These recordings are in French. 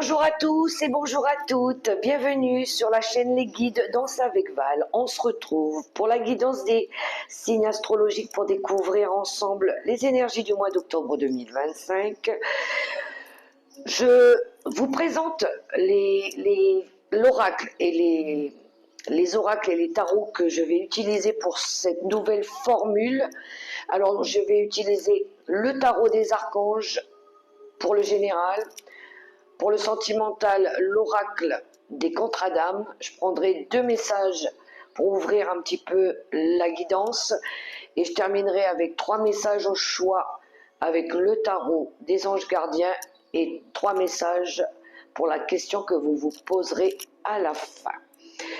Bonjour à tous et bonjour à toutes, bienvenue sur la chaîne Les Guides Danse avec Val. On se retrouve pour la guidance des signes astrologiques pour découvrir ensemble les énergies du mois d'octobre 2025. Je vous présente l'oracle et les oracles et les tarots que je vais utiliser pour cette nouvelle formule. Alors je vais utiliser le tarot des archanges pour le général. Pour le sentimental, l'oracle des contrats d'âme. Je prendrai 2 messages pour ouvrir un petit peu la guidance. Et je terminerai avec 3 messages au choix avec le tarot des anges gardiens et 3 messages pour la question que vous vous poserez à la fin.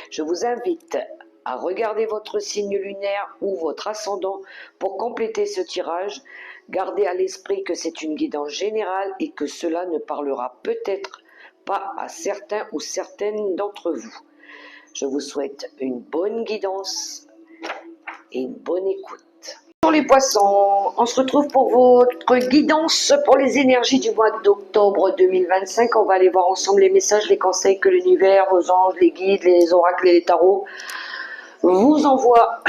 Je vous invite à regarder votre signe lunaire ou votre ascendant pour compléter ce tirage. Gardez à l'esprit que c'est une guidance générale et que cela ne parlera peut-être pas à certains ou certaines d'entre vous. Je vous souhaite une bonne guidance et une bonne écoute. Bonjour les poissons, on se retrouve pour votre guidance pour les énergies du mois d'octobre 2025. On va aller voir ensemble les messages, les conseils que l'univers, vos anges, les guides, les oracles et les tarots vous envoient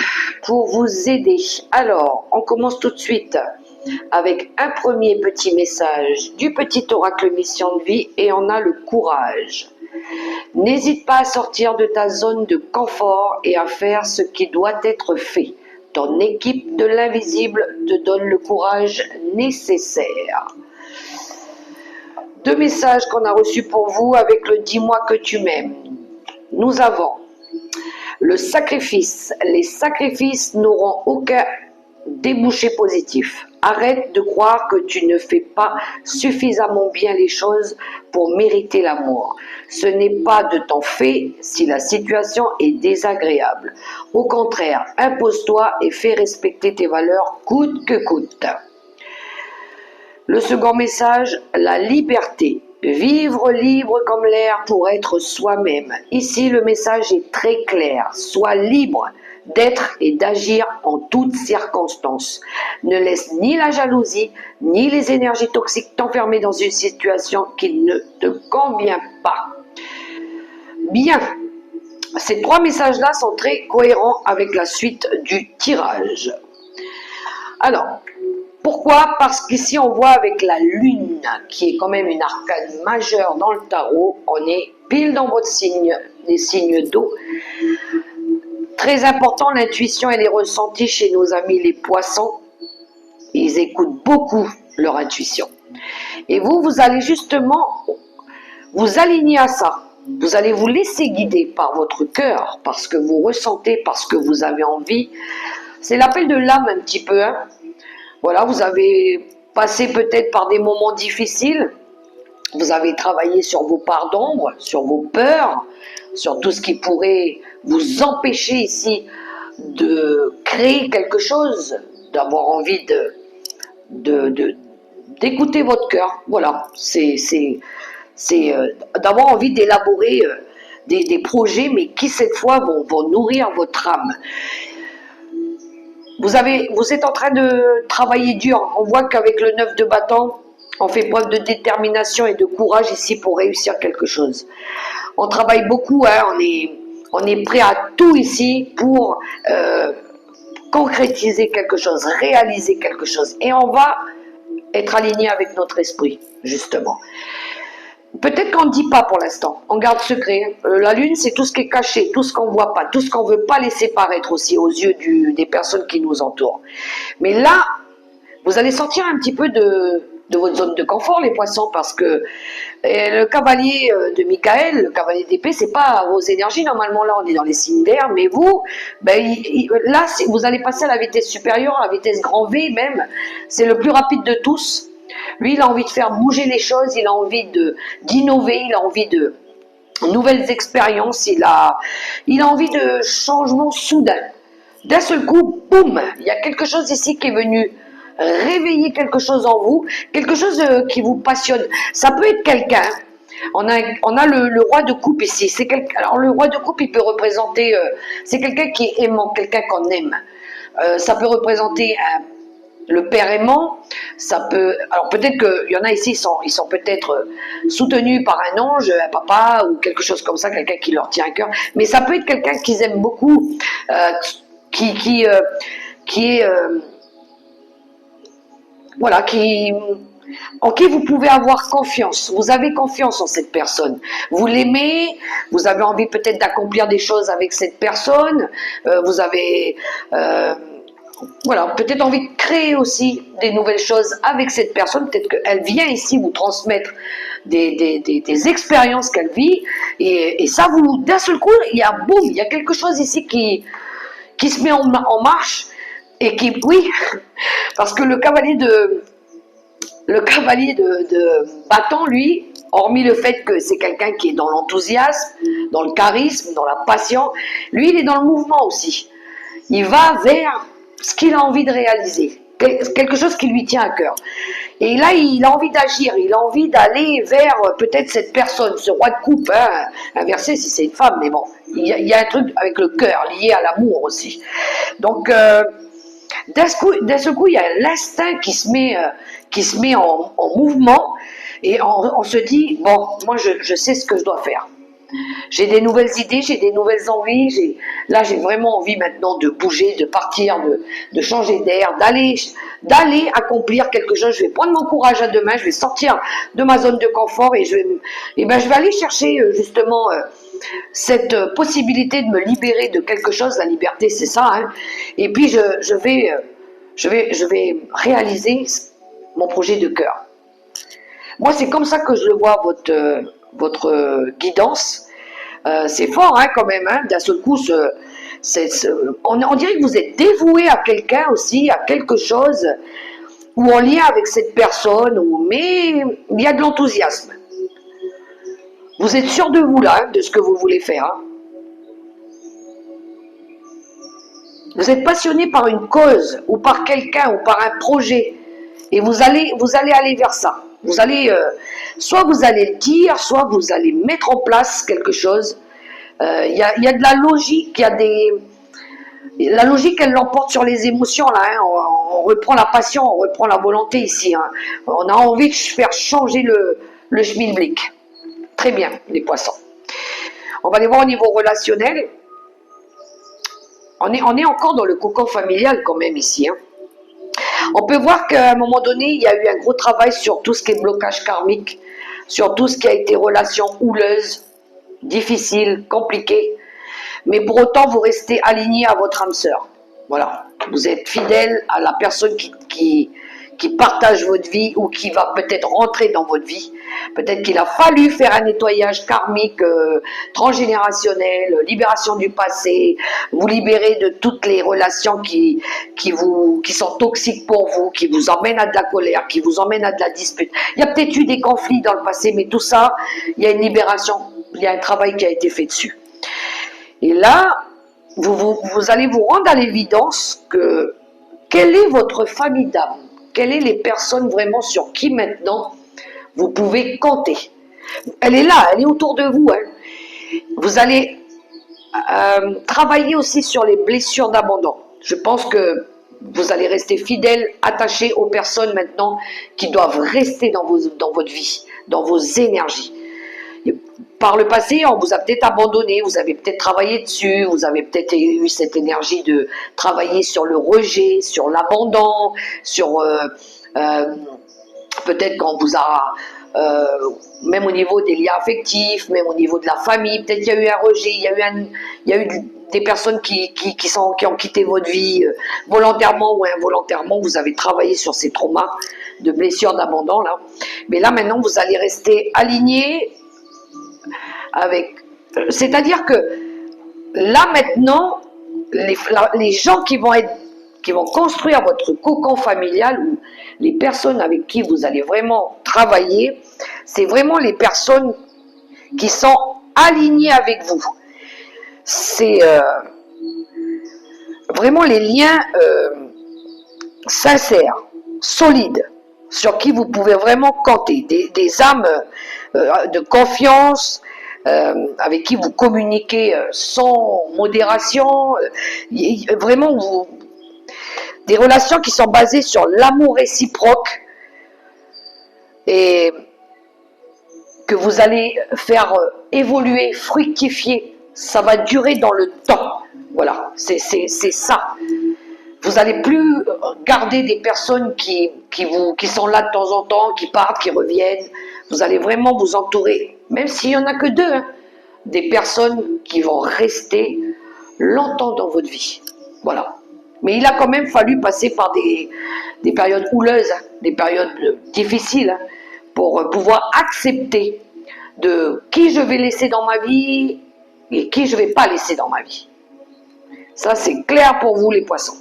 pour vous aider. Alors, on commence tout de suite avec un premier petit message du petit oracle mission de vie et on a le courage. N'hésite pas à sortir de ta zone de confort et à faire ce qui doit être fait. Ton équipe de l'invisible te donne le courage nécessaire. 2 messages qu'on a reçus pour vous avec le dis-moi que tu m'aimes. Nous avons le sacrifice. Les sacrifices n'auront aucun débouché positif. Arrête de croire que tu ne fais pas suffisamment bien les choses pour mériter l'amour. Ce n'est pas de ton fait si la situation est désagréable. Au contraire, impose-toi et fais respecter tes valeurs coûte que coûte. Le second message, la liberté. Vivre libre comme l'air pour être soi-même. Ici, le message est très clair. Sois libre d'être et d'agir en toutes circonstances. Ne laisse ni la jalousie, ni les énergies toxiques t'enfermer dans une situation qui ne te convient pas. Bien, ces 3 messages-là sont très cohérents avec la suite du tirage. Alors, pourquoi? Parce qu'ici on voit avec la lune, qui est quand même une arcane majeure dans le tarot, on est pile dans votre signe, les signes d'eau. Très important, l'intuition et les ressentis chez nos amis les poissons. Ils écoutent beaucoup leur intuition. Et vous allez justement vous aligner à ça. Vous allez vous laisser guider par votre cœur, parce que vous ressentez, parce que vous avez envie. C'est l'appel de l'âme un petit peu, hein. Voilà, vous avez passé peut-être par des moments difficiles, vous avez travaillé sur vos parts d'ombre, sur vos peurs, sur tout ce qui pourrait vous empêcher ici de créer quelque chose, d'avoir envie d'écouter votre cœur. Voilà, c'est d'avoir envie d'élaborer des projets, mais qui cette fois vont nourrir votre âme. Vous êtes en train de travailler dur. On voit qu'avec le 9 de bâton, on fait preuve de détermination et de courage ici pour réussir quelque chose. On travaille beaucoup, hein, on est prêt à tout ici pour concrétiser quelque chose, réaliser quelque chose. Et on va être aligné avec notre esprit, justement. Peut-être qu'on ne dit pas pour l'instant, on garde secret. La lune, c'est tout ce qui est caché, tout ce qu'on ne voit pas, tout ce qu'on ne veut pas laisser paraître aussi aux yeux des personnes qui nous entourent. Mais là, vous allez sortir un petit peu de votre zone de confort, les poissons, parce que le cavalier de Michael, le cavalier d'épée, c'est pas vos énergies. Normalement, là, on est dans les signes d'air, mais vous, là, vous allez passer à la vitesse supérieure, à la vitesse grand V même. C'est le plus rapide de tous. Lui, il a envie de faire bouger les choses, il a envie d'innover, il a envie de nouvelles expériences, il a envie de changements soudains. D'un seul coup, boum, il y a quelque chose ici qui est venu réveiller quelque chose en vous, quelque chose qui vous passionne. Ça peut être quelqu'un. On a le roi de coupe ici. Alors le roi de coupe, il peut représenter, c'est quelqu'un qui est aimant, quelqu'un qu'on aime. Ça peut représenter le père aimant, Ça peut, alors peut-être qu'il y en a ici, ils sont peut-être soutenus par un ange, un papa ou quelque chose comme ça, quelqu'un qui leur tient à cœur. Mais ça peut être quelqu'un qu'ils aiment beaucoup, euh, qui, qui, euh, qui est, voilà, en qui vous pouvez avoir confiance. Vous avez confiance en cette personne. Vous l'aimez, vous avez envie peut-être d'accomplir des choses avec cette personne, vous avez voilà, peut-être envie de créer aussi des nouvelles choses avec cette personne. Peut-être qu'elle vient ici vous transmettre des expériences qu'elle vit. Et ça, vous, d'un seul coup, il y a boum, il y a quelque chose ici qui se met en marche. Et qui, oui, parce que le cavalier de bâton, lui, hormis le fait que c'est quelqu'un qui est dans l'enthousiasme, dans le charisme, dans la passion, lui, il est dans le mouvement aussi. Il va vers ce qu'il a envie de réaliser, quelque chose qui lui tient à cœur. Et là, il a envie d'agir, il a envie d'aller vers peut-être cette personne, ce roi de coupe, hein, inversé si c'est une femme, mais bon, il y a un truc avec le cœur, lié à l'amour aussi. Donc, d'un seul coup, il y a l'instinct qui se met en mouvement et on se dit, bon, moi je sais ce que je dois faire. J'ai des nouvelles idées, j'ai des nouvelles envies. Là, j'ai vraiment envie maintenant de bouger, de partir, de changer d'air, d'aller accomplir quelque chose. Je vais prendre mon courage à deux mains, je vais sortir de ma zone de confort et je vais aller chercher justement cette possibilité de me libérer de quelque chose. La liberté, c'est ça. Hein. Et puis, je vais réaliser mon projet de cœur. Moi, c'est comme ça que je le vois, votre guidance. C'est fort hein, quand même, hein, d'un seul coup, on dirait que vous êtes dévoué à quelqu'un aussi, à quelque chose, ou en lien avec cette personne, mais il y a de l'enthousiasme. Vous êtes sûr de vous là, hein, de ce que vous voulez faire. Hein. Vous êtes passionné par une cause, ou par quelqu'un, ou par un projet, et vous allez aller vers ça. Vous allez, soit vous allez le dire, soit vous allez mettre en place quelque chose. Il y a de la logique, la logique, elle l'emporte sur les émotions là. Hein. On reprend la passion, on reprend la volonté ici. Hein. On a envie de faire changer le schmilblick. Très bien, les poissons. On va aller voir au niveau relationnel. On est encore dans le cocon familial quand même ici. Hein. On peut voir qu'à un moment donné, il y a eu un gros travail sur tout ce qui est blocage karmique, sur tout ce qui a été relation houleuse, difficile, compliquée. Mais pour autant, vous restez aligné à votre âme sœur. Voilà. Vous êtes fidèle à la personne qui partage votre vie ou qui va peut-être rentrer dans votre vie. Peut-être qu'il a fallu faire un nettoyage karmique, transgénérationnel, libération du passé, vous libérer de toutes les relations qui sont toxiques pour vous, qui vous emmènent à de la colère, qui vous emmènent à de la dispute. Il y a peut-être eu des conflits dans le passé, mais tout ça, il y a une libération, il y a un travail qui a été fait dessus. Et là, vous allez vous rendre à l'évidence que quelle est votre famille d'âme? Quelles sont les personnes vraiment sur qui maintenant vous pouvez compter? Elle est là, elle est autour de vous. Hein. Vous allez travailler aussi sur les blessures d'abandon. Je pense que vous allez rester fidèle, attaché aux personnes maintenant qui doivent rester dans votre vie, dans vos énergies. Par le passé, on vous a peut-être abandonné, vous avez peut-être travaillé dessus, vous avez peut-être eu cette énergie de travailler sur le rejet, sur l'abandon, sur peut-être qu'on vous a, même au niveau des liens affectifs, même au niveau de la famille, peut-être qu'il y a eu un rejet, il y a eu des personnes qui ont quitté votre vie volontairement ou involontairement, vous avez travaillé sur ces traumas de blessures d'abandon là. Mais là maintenant, vous allez rester aligné c'est-à-dire que là maintenant, les gens qui vont construire votre cocon familial ou les personnes avec qui vous allez vraiment travailler, c'est vraiment les personnes qui sont alignées avec vous. C'est vraiment les liens sincères, solides, sur qui vous pouvez vraiment compter, des âmes de confiance, avec qui vous communiquez sans modération, vraiment Des relations qui sont basées sur l'amour réciproque et que vous allez faire évoluer, fructifier. Ça va durer dans le temps. Voilà, c'est ça. Vous n'allez plus garder des personnes qui sont là de temps en temps, qui partent, qui reviennent. Vous allez vraiment vous entourer, même s'il n'y en a que deux, hein, des personnes qui vont rester longtemps dans votre vie. Voilà. Mais il a quand même fallu passer par des périodes houleuses, hein, des périodes difficiles, hein, pour pouvoir accepter de qui je vais laisser dans ma vie et qui je ne vais pas laisser dans ma vie. Ça, c'est clair pour vous, les poissons.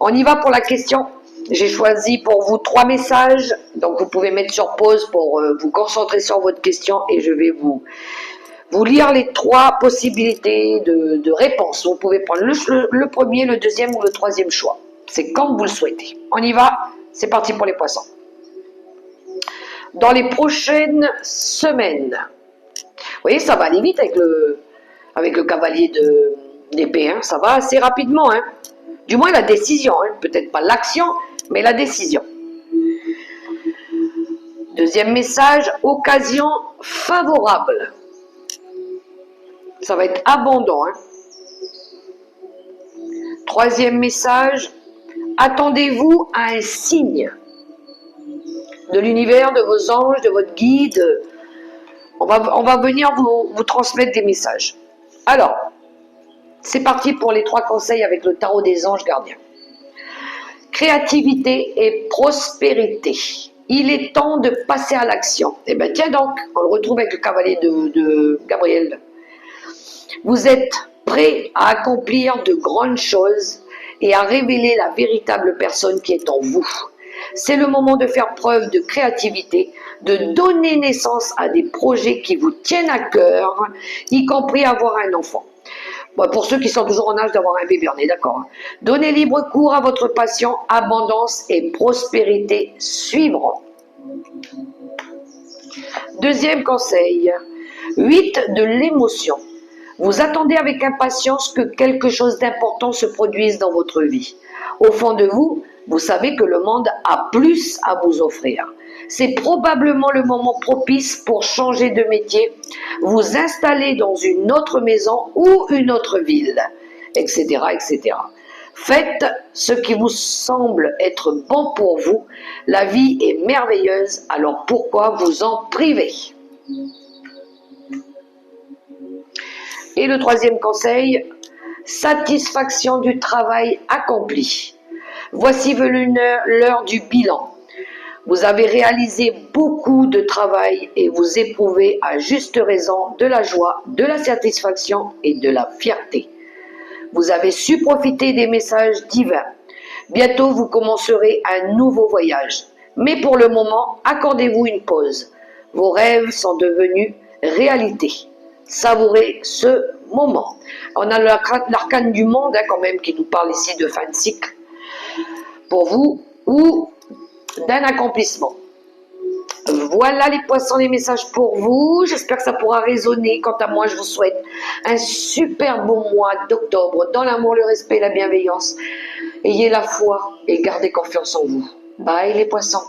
On y va pour la question. J'ai choisi pour vous 3 messages, donc vous pouvez mettre sur pause pour vous concentrer sur votre question et je vais vous lire les 3 possibilités de réponse. Vous pouvez prendre le premier, le deuxième ou le troisième choix. C'est comme vous le souhaitez. On y va, c'est parti pour les poissons. Dans les prochaines semaines, vous voyez, ça va aller vite avec le cavalier d'épée, hein. Ça va assez rapidement, hein. Du moins la décision, hein. Peut-être pas l'action, mais la décision. Deuxième message, occasion favorable. Ça va être abondant, hein. Troisième message, attendez-vous à un signe de l'univers, de vos anges, de votre guide. On va venir vous transmettre des messages. Alors, c'est parti pour les 3 conseils avec le tarot des anges gardiens. Créativité et prospérité. Il est temps de passer à l'action. Eh bien, tiens donc, on le retrouve avec le cavalier de Gabriel. Vous êtes prêt à accomplir de grandes choses et à révéler la véritable personne qui est en vous. C'est le moment de faire preuve de créativité, de donner naissance à des projets qui vous tiennent à cœur, y compris avoir un enfant. Bon, pour ceux qui sont toujours en âge d'avoir un bébé, on est d'accord. Hein. Donnez libre cours à votre passion, abondance et prospérité suivront. Deuxième conseil, 8 de l'émotion. Vous attendez avec impatience que quelque chose d'important se produise dans votre vie. Au fond de vous, vous savez que le monde a plus à vous offrir. C'est probablement le moment propice pour changer de métier, vous installer dans une autre maison ou une autre ville, etc., etc. Faites ce qui vous semble être bon pour vous. La vie est merveilleuse, alors pourquoi vous en priver ? Et le troisième conseil, satisfaction du travail accompli. Voici venue l'heure du bilan. Vous avez réalisé beaucoup de travail et vous éprouvez à juste raison de la joie, de la satisfaction et de la fierté. Vous avez su profiter des messages divins. Bientôt, vous commencerez un nouveau voyage. Mais pour le moment, accordez-vous une pause. Vos rêves sont devenus réalité. Savourez ce moment. On a l'arcane du monde, hein, quand même, qui nous parle ici de fin de cycle pour vous ou d'un accomplissement. Voilà les poissons, les messages pour vous. J'espère que ça pourra résonner. Quant à moi, je vous souhaite un super bon mois d'octobre dans l'amour, le respect, la bienveillance. Ayez la foi et gardez confiance en vous. Bye les poissons.